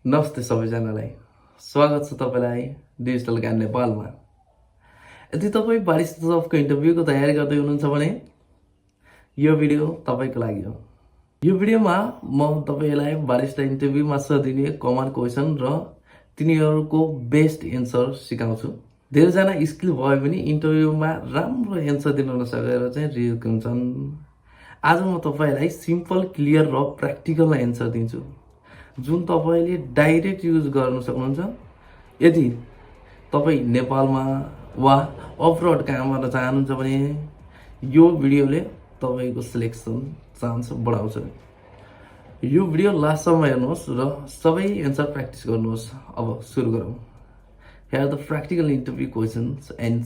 नमस्ते सबैजनालाई। स्वागत छ तपाईँलाई डिजिटल ज्ञान नेपालमा। यदि तपाईँ बारिश जबको इन्टरभ्यूको तयारी गर्दै हुनुहुन्छ भने यो भिडियो तपाईँको लागि हो। यो भिडियोमा म तपाईँलाई बारिस्टा इन्टरभ्यूमा सोधिने कमन क्वेसन र तिनीहरूको बेस्ट एन्सर सिकाउँछु। धेरैजना स्किल भयो भने इन्टरभ्यूमा राम्रो एन्सर दिन नसकेर चाहिँ रिजेक्ट हुन्छन्। आज म तपाईँलाई सिम्पल, क्लियर र प्र्याक्टिकल एन्सर दिन्छु जुन तपाईँले डाइरेक्ट युज गर्न सक्नुहुन्छ। यदि तपाईँ नेपालमा वा अब्रोड काम गर्न चाहनुहुन्छ भने यो भिडियोले तपाईँको सिलेक्सन चान्स बढाउँछ। यो भिडियो लास्टसम्म हेर्नुहोस् र सबै एन्सर प्र्याक्टिस गर्नुहोस्। अब सुरु गरौँ। Here are the practical interview questions and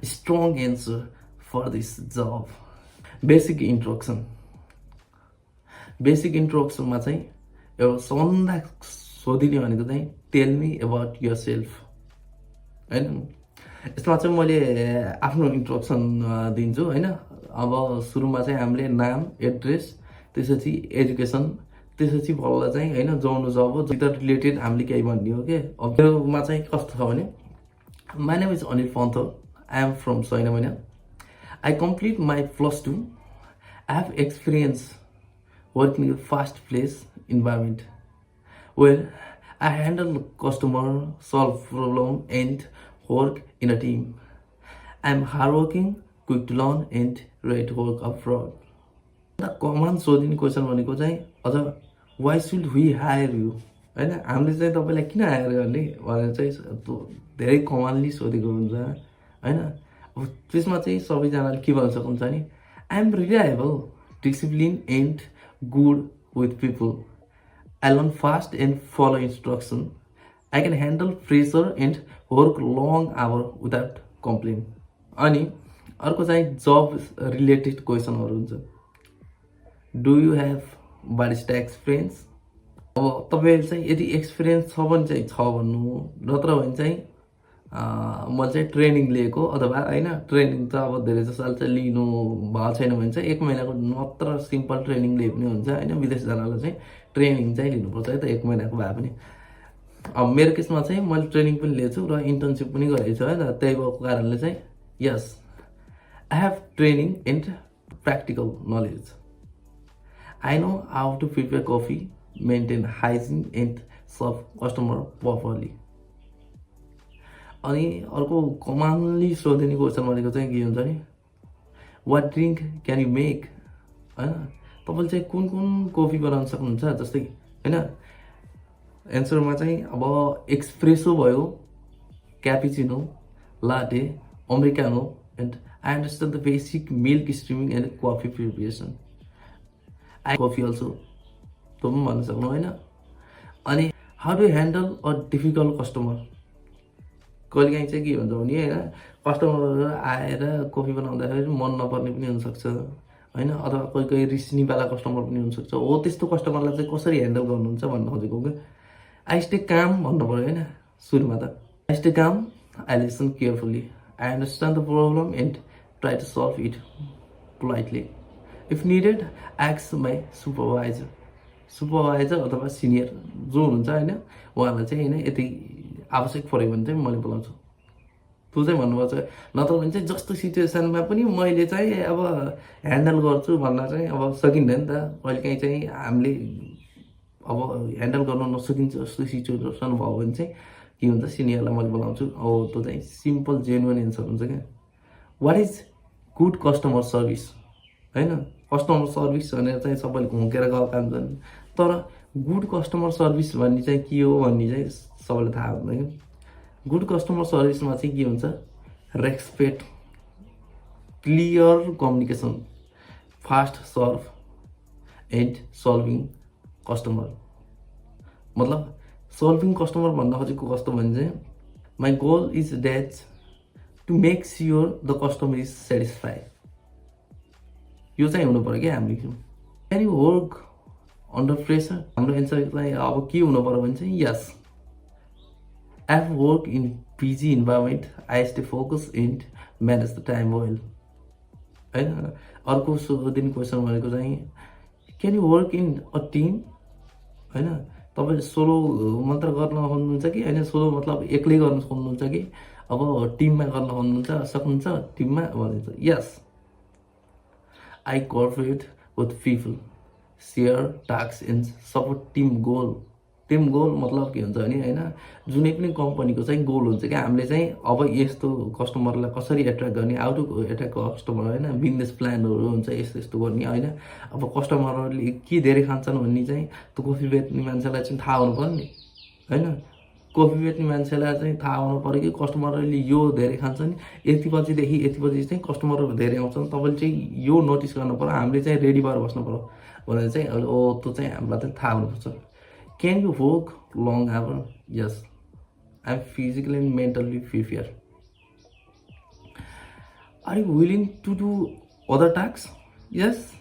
strong answer for this job. Basic introduction. Basic introduction मा चाहिँ एउटा सबभन्दा सोधिने भनेको चाहिँ tell me about your self होइन। यसमा चाहिँ मैले आफ्नो इन्ट्रोडक्सन दिन्छु होइन। अब सुरुमा चाहिँ हामीले नाम, एड्रेस, त्यसपछि एजुकेसन, त्यसपछि बल्ल चाहिँ होइन जाउनु जब जित रिलेटेड हामीले केही भन्ने हो कि। अब मेरोमा चाहिँ कस्तो छ भने my name is Anil Pantho, I am from Sainamaina, I complete my +2, I have experience working in a fast-paced environment where I handle customer, solve problem, and work in a team. I'm hardworking, quick to learn, and ready to work abroad. कमान सोधिने question भनेको चाहिँ अझ why should we hire you होइन, हामीले चाहिँ तपाईँलाई किन higher गर्ने भनेर चाहिँ धेरै कमानली सोधेको हुन्छ होइन। अब त्यसमा चाहिँ सबैजनाले के भन्न सक्नुहुन्छ भने I am reliable, discipline and good with people. I learn fast and follow instruction. I can handle pressure and work long hours without complaint. अनि अर्को चाहिँ जब रिलेटेड क्वेसनहरू हुन्छ। Do you have barista experience? अब तपाईँहरू चाहिँ यदि एक्सपिरियन्स छ भने चाहिँ छ भन्नु, नत्र भने चाहिँ मैले चाहिँ ट्रेनिङ लिएको अथवा होइन ट्रेनिङ त अब धेरै साल चाहिँ लिनु भएको छैन भने चाहिँ 1 महिनाको मात्र सिम्पल ट्रेनिङ लिए पनि हुन्छ होइन। विदेश जानलाई चाहिँ ट्रेनिङ चाहिँ लिनुपर्छ है त 1 महिनाको भए पनि। अब मेरो केसमा चाहिँ मैले ट्रेनिङ पनि लिएको छु र इन्टर्नसिप पनि गरेको छु है त। त्यही भएको कारणले चाहिँ yes I have training and practical knowledge. I know how to prepare coffee, maintain hygiene and serve customer properly. अनि अर्को कमानली सोधिने क्वेसन भनेको चाहिँ के हुन्छ नि what drink can you make होइन। तपाईँले चाहिँ कुन कुन कफी बनाउन सक्नुहुन्छ जस्तै होइन। एन्सरमा चाहिँ अब एक्सप्रेसो भयो, cappuccino, latte, americano and I understand the basic milk steaming and coffee preparation. I coffee also त्यो पनि भन्न सक्नु होइन। अनि how do handle a difficult customer? कहिलेकाहीँ चाहिँ के हुन्छ भने होइन कस्टमरहरू आएर कफी बनाउँदाखेरि मन नपर्ने पनि हुनसक्छ होइन, अथवा कोही कोही रिस्नीवाला कस्टमर पनि हुनसक्छ। हो त्यस्तो कस्टमरलाई चाहिँ कसरी ह्यान्डल गर्नुहुन्छ भन्न खोजेको क्या। आई स्टे काम भन्नु पऱ्यो होइन सुरुमा त। I stay calm, I listen carefully, I understand the problem and try to solve it politely. If needed ask my supervisor अथवा सिनियर जो हुनुहुन्छ होइन उहाँलाई चाहिँ होइन यति आवश्यक पऱ्यो भने चाहिँ मैले बोलाउँछु तँ चाहिँ भन्नुपर्छ। नत्र भने चाहिँ जस्तो सिचुएसनमा पनि मैले चाहिँ अब ह्यान्डल गर्छु भन्न चाहिँ अब सकिँदैन नि त। कहिलेकाहीँ चाहिँ हामीले अब ह्यान्डल गर्न नसकिन्छ जस्तो सिचुएसन भयो भने चाहिँ के हुन्छ सिनियरलाई मैले बोलाउँछु। अब त्यो चाहिँ सिम्पल जेन्युन एन्सर हुन्छ क्या। What is good customer service होइन। कस्टमर सर्भिस भनेर चाहिँ सबैले घुमेर गएको हुन्छन्, तर गुड कस्टमर सर्भिस भन्ने चाहिँ के हो भन्ने चाहिँ सबैलाई थाहा हुँदैन। गुड कस्टमर सर्भिसमा चाहिँ के हुन्छ respect, clear communication, fast serve and solving customer. मतलब सल्भिङ कस्टमर भन्न खोजेको कस्तो भने चाहिँ my goal is that to make sure the customer is satisfied. यो चाहिँ हुनु पऱ्यो क्या हामीले। Can you work under pressure? हाम्रो एन्सर चाहिँ अब के हुनु पऱ्यो भने चाहिँ yes I have work in busy environment, I stay focus and manage the time well होइन। अर्को सोधिने क्वेसन भनेको चाहिँ can you work in a team होइन। तपाईँ सोलो मात्र गर्न खोज्नुहुन्छ कि होइन, सोलो मतलब एक्लै गर्न खोज्नुहुन्छ कि अब टिममा गर्न खोज्नुहुन्छ, सक्नुहुन्छ टिममा भनिन्छ yes. I cooperate with people, share task and support team goal. Team goal मतलब के हुन्छ भने होइन, जुनै पनि कम्पनीको चाहिँ गोल हुन्छ क्या, हामीले चाहिँ अब यस्तो कस्टमरलाई कसरी एट्र्याक्ट गर्ने, हाउ टु एट्र्याक्ट कस्टमर होइन, बिजनेस प्लानहरू हुन्छ यस्तो यस्तो गर्ने होइन। अब कस्टमरहरूले के धेरै खान्छन् भन्ने चाहिँ त्यो कफी बेच्ने मान्छेलाई चाहिँ थाहा हुनु पर्यो नि होइन। कफी बेच्ने मान्छेलाई चाहिँ थाहा हुनु पऱ्यो कि कस्टमरहरूले यो धेरै खान्छन्, यति बजीदेखि यति बजी चाहिँ कस्टमरहरू धेरै आउँछन्, तपाईँले चाहिँ यो नोटिस गर्नु पऱ्यो, हामीले चाहिँ रेडी भएर बस्नु पऱ्यो भनेर चाहिँ त्यो चाहिँ हामीलाई चाहिँ थाहा हुनुपर्छ। Can you work long hours? Yes. I'm physically and mentally prepared. Are you willing to do other tasks? Yes.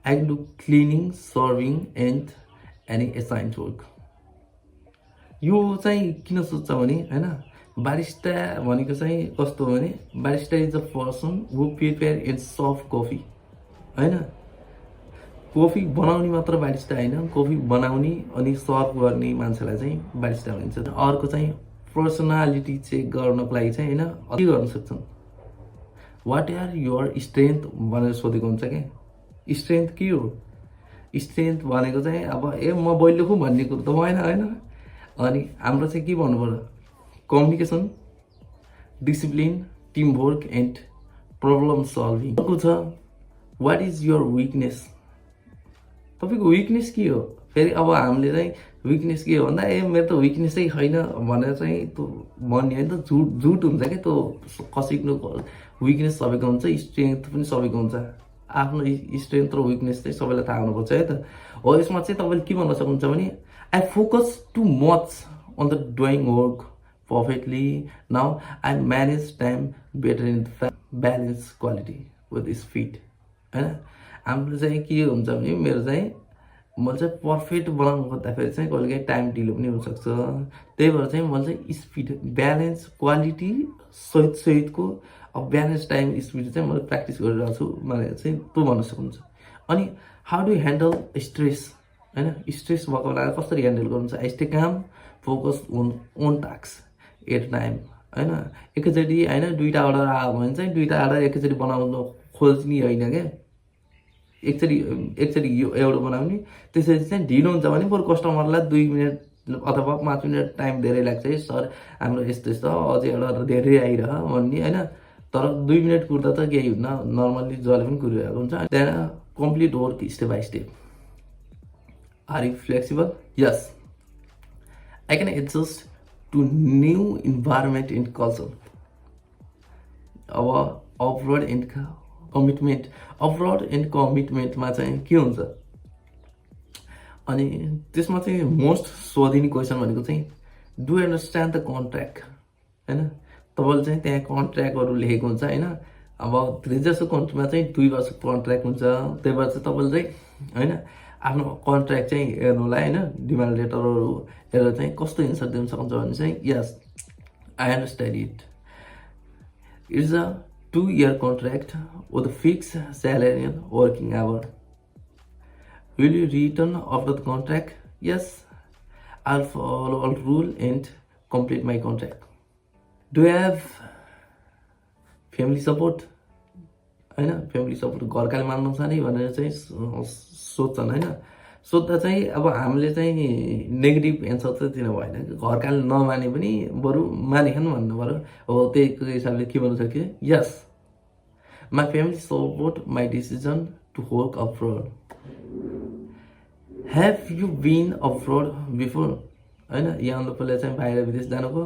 I can do cleaning, serving, and any assigned work. यो चाहिँ किन सोच्छ भने होइन, बारिस्टा भनेको चाहिँ कस्तो हो भने barista is a person who prepare and serve coffee होइन। कफी बनाउने मात्र बारिस्टा होइन, कफी बनाउने अनि सर्भ गर्ने मान्छेलाई चाहिँ बारिस्टा भनिन्छ। अर्को चाहिँ पर्सनालिटी चेक गर्नको लागि चाहिँ होइन के गर्न सक्छन्, वाट आर युर स्ट्रेन्थ भनेर सोधेको हुन्छ क्या। स्ट्रेन्थ के हो, स्ट्रेन्थ भनेको चाहिँ अब म बलियो खु भन्ने कुरो त भएन होइन। अनि हाम्रो चाहिँ के भन्नु पर्यो, communication, discipline, teamwork and problem solving. अर्को छ वाट इज युर विकनेस, तपाईँको विकनेस के हो। फेरि अब हामीले चाहिँ विकनेस के हो भन्दा मेरो त विकनेसै छैन भनेर चाहिँ त्यो भन्ने होइन, त झुट हुन्छ क्या। त्यो कसैको विकनेस सबैको हुन्छ, स्ट्रेन्थ पनि सबैको हुन्छ। आफ्नो स्ट्रेन्थ र विकनेस चाहिँ सबैलाई थाहा हुनुपर्छ है त। हो यसमा चाहिँ तपाईँले के भन्न सक्नुहुन्छ भने I focus too much on the doing work perfectly, now I manage time better in balance quality with speed होइन। हाम्रो चाहिँ के हुन्छ भने मेरो चाहिँ मैले चाहिँ पर्फेक्ट बनाउनु खोज्दाखेरि चाहिँ कहिलेकाहीँ टाइम ढिलो पनि हुनसक्छ, त्यही भएर चाहिँ मैले चाहिँ स्पिड ब्यालेन्स क्वालिटी सहितको अब ब्यालेन्स टाइम स्पिड चाहिँ मैले प्र्याक्टिस गरिरहेको छु भनेर चाहिँ त्यो भन्न सक्नुहुन्छ। अनि हाउ डु ह्यान्डल स्ट्रेस होइन, स्ट्रेस भएको बेला कसरी ह्यान्डल गर्नुहुन्छ। I stay calm focus on task at time होइन। एकैचोटि होइन दुईवटा अर्डर आयो भने चाहिँ दुईवटा अर्डर एकैचोटि बनाउनु खोज्ने होइन क्या, एकचोटि यो एउटा बनाउने, त्यसरी चाहिँ ढिलो हुन्छ भने बरु कस्टमरलाई 2 मिनट अथवा 5 मिनट टाइम धेरै लाग्छ है सर हाम्रो यस्तो यस्तो अझै एउटा धेरै आइरह भन्ने होइन। तर 2 मिनट कुर्दा त केही हुन्न, नर्मल्ली जसले पनि कुरिरहेको हुन्छ। त्यहाँ complete work step by step. Are you flexible? Yes. I can adjust to new environment and culture. अब abroad and commitment, abroad and कमिटमेन्टमा चाहिँ के हुन्छ अनि त्यसमा चाहिँ मोस्ट सोधिने क्वेसन भनेको चाहिँ डु अन्डरस्ट्यान्ड द कन्ट्र्याक्ट होइन। तपाईँले चाहिँ त्यहाँ कन्ट्र्याक्टहरू लेखेको हुन्छ होइन। अब धेरैजसो कन्ट्रीमा चाहिँ 2 वर्षको कन्ट्र्याक्ट हुन्छ, त्यही भएर चाहिँ तपाईँले चाहिँ होइन आफ्नो कन्ट्र्याक्ट चाहिँ हेर्नु होला होइन, डिमान्ड लेटरहरू हेरेर चाहिँ कस्तो एन्सर दिन सक्नुहुन्छ भने चाहिँ yes I understand it, it's a 2-year contract with a fixed salary and working hour. Will you return after the contract? Yes. I'll follow all rule and complete my contract. Do you have family support? होइन, family support घरकाले मान्नुहुन्छ नि भनेर चाहिँ सोध्छन् होइन। सोद्धा चाहिँ अब हामीले चाहिँ नेगेटिभ एन्सर चाहिँ दिनु भएन, घरकाले नमाने पनि बरु मानेखन् भन्नु पऱ्यो। हो त्यही हिसाबले के भन्नु सक्यो, yes my family support my decision to work abroad. Have you been abroad before होइन, यहाँ पहिला चाहिँ बाहिर विदेश जानुभयो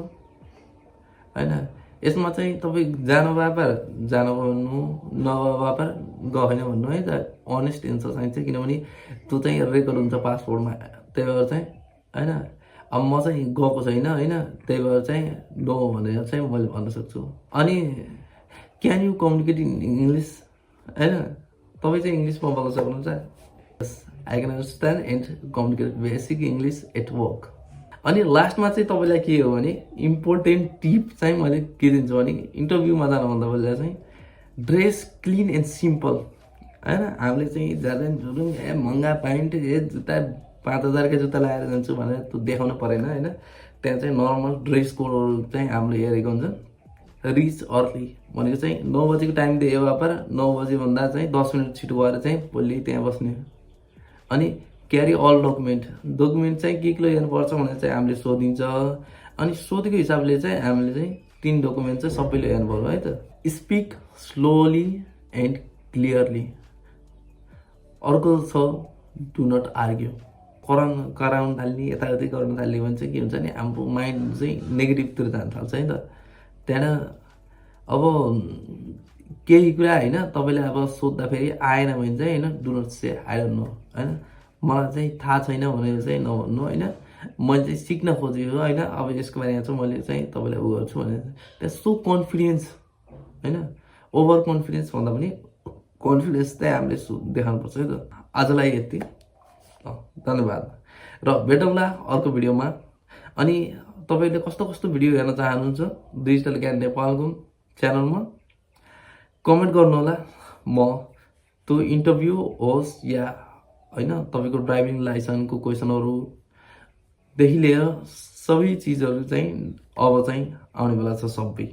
होइन। यसमा चाहिँ तपाईँ जानुभयो भन्नु नभए गएन भन्नु है त, अनेस्ट एन्सर चाहिन्छ। किनभने त्यो चाहिँ रेकर्ड हुन्छ पासपोर्टमा, त्यही भएर चाहिँ होइन। अब म चाहिँ गएको छैन होइन, त्यही भएर चाहिँ नो भनेर चाहिँ मैले भन्न सक्छु। अनि can you communicate in English होइन, तपाईँ चाहिँ इङ्ग्लिसमा बोल्न सक्नुहुन्छ। I can understand and communicate basic English at work. अनि लास्टमा चाहिँ तपाईँलाई के हो भने इम्पोर्टेन्ट टिप चाहिँ मैले के दिन्छु भने इन्टरभ्यूमा जानुभन्दा पहिला चाहिँ ड्रेस क्लिन एन्ड सिम्पल होइन। हामीले चाहिँ जाँदा महँगा प्यान्ट जुत्ता 5,000 का जुत्ता लगाएर जान्छु भनेर त्यो देखाउनु परेन होइन। त्यहाँ चाहिँ नर्मल ड्रेस कोड चाहिँ हामीले हेरेको हुन्छ। रिच अर्ली भनेको चाहिँ 9 बजीको टाइम दियो व्यापार, 9 बजीभन्दा चाहिँ 10 मिनट छिटो गएर चाहिँ भोलि त्यहाँ बस्ने। अनि क्यारी अल डकुमेन्ट चाहिँ के ल्याउनुपर्छ भनेर चाहिँ हामीले सोधिन्छ। अनि सोधेको हिसाबले चाहिँ हामीले चाहिँ 3 डकुमेन्ट चाहिँ सबैले हेर्नु पर्यो है त। Speak slowly and clearly. अर्को छ डु नट आर्ग्यु। कराउन थाल्ने यताउति गर्न थाल्ने भने चाहिँ के हुन्छ नि, हाम्रो माइन्ड चाहिँ नेगेटिभतिर जान थाल्छ है त। त्यहाँबाट अब केही कुरा होइन तपाईँले अब सोद्धाखेरि आएन भने चाहिँ होइन do not say I don't know होइन, मलाई चाहिँ थाहा छैन भनेर चाहिँ नभन्नु होइन। मैले चाहिँ सिक्न खोजेको होइन, अब यसको बारेमा चाहिँ मैले चाहिँ तपाईँलाई उ गर्छु भनेर त्यहाँ सो कन्फिडेन्स होइन। ओभर कन्फिडेन्स भन्दा पनि कन्फिडेन्स चाहिँ हामीले देखाउनुपर्छ है त। आजलाई यति, धन्यवाद र भेटौँला अर्को भिडियोमा। अनि तपाईँले कस्तो कस्तो भिडियो हेर्न चाहनुहुन्छ डिजिटल ज्ञान नेपालको च्यानलमा कमेन्ट गर्नुहोला। म त्यो इन्टरभ्यू होस् या होइन तपाईँको ड्राइभिङ लाइसेन्सको क्वेसनहरूदेखि लिएर सबै चिजहरू चाहिँ अब चाहिँ आउने बेला छ सबै।